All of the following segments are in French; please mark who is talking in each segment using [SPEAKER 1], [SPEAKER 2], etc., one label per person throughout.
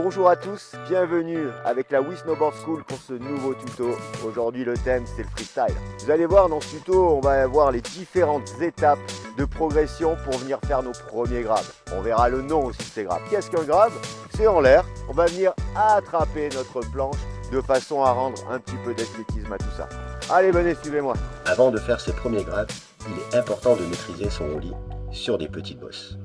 [SPEAKER 1] Bonjour à tous, bienvenue avec la Wii Snowboard School pour ce nouveau tuto. Aujourd'hui le thème c'est le freestyle. Vous allez voir dans ce tuto, on va voir les différentes étapes de progression pour venir faire nos premiers grabs. On verra le nom aussi de ces grabs. Qu'est-ce qu'un grab? C'est en l'air, on va venir attraper notre planche de façon à rendre un petit peu d'esthétisme à tout ça. Allez, venez, suivez-moi.
[SPEAKER 2] Avant de faire ses premiers grabs, il est important de maîtriser son roulis sur des petites bosses.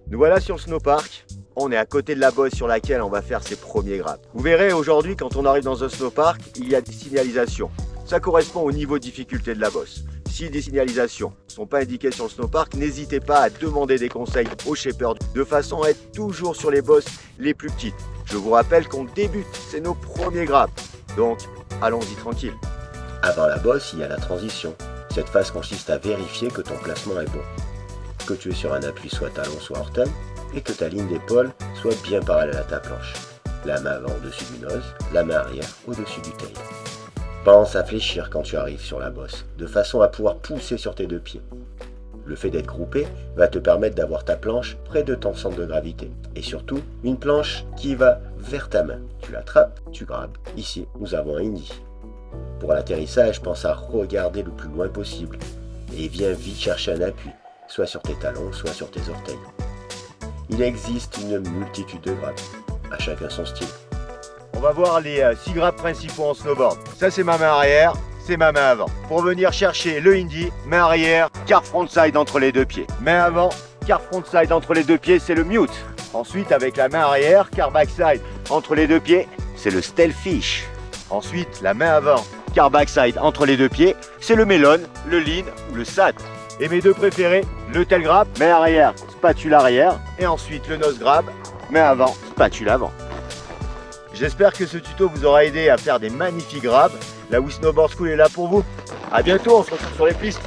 [SPEAKER 1] Nous voilà sur le snowpark. On est à côté de la bosse sur laquelle on va faire ses premiers grabs. Vous verrez aujourd'hui quand on arrive dans un snowpark, il y a des signalisations. Ça correspond au niveau de difficulté de la bosse. Si des signalisations ne sont pas indiquées sur le snowpark, n'hésitez pas à demander des conseils aux shapers de façon à être toujours sur les bosses les plus petites. Je vous rappelle qu'on débute, c'est nos premiers grabs. Donc allons-y tranquille.
[SPEAKER 2] Avant la bosse, il y a la transition. Cette phase consiste à vérifier que ton placement est bon. Que tu es sur un appui soit talon soit orteil et que ta ligne d'épaule soit bien parallèle à ta planche. La main avant au-dessus du nose, la main arrière au-dessus du tail. Pense à fléchir quand tu arrives sur la bosse, de façon à pouvoir pousser sur tes deux pieds. Le fait d'être groupé va te permettre d'avoir ta planche près de ton centre de gravité. Et surtout, une planche qui va vers ta main. Tu l'attrapes, tu grabes. Ici, nous avons un indie. Pour l'atterrissage, pense à regarder le plus loin possible. Et viens vite chercher un appui, soit sur tes talons, soit sur tes orteils. Il existe une multitude de grabs, à chacun son style.
[SPEAKER 1] On va voir les 6 grabs principaux en snowboard. Ça c'est ma main arrière, c'est ma main avant. Pour venir chercher le indie, main arrière, carve frontside entre les deux pieds. Main avant, carve frontside entre les deux pieds, c'est le mute. Ensuite avec la main arrière, carve backside entre les deux pieds, c'est le stealthfish. Ensuite la main avant, carve backside entre les deux pieds, c'est le melon, le lean ou le sad. Et mes deux préférés, le tail grab, main arrière, spatule arrière, et ensuite le nose grab, main avant, spatule avant. J'espère que ce tuto vous aura aidé à faire des magnifiques grabs. La Wii Snowboard School est là pour vous. A bientôt, on se retrouve sur les pistes.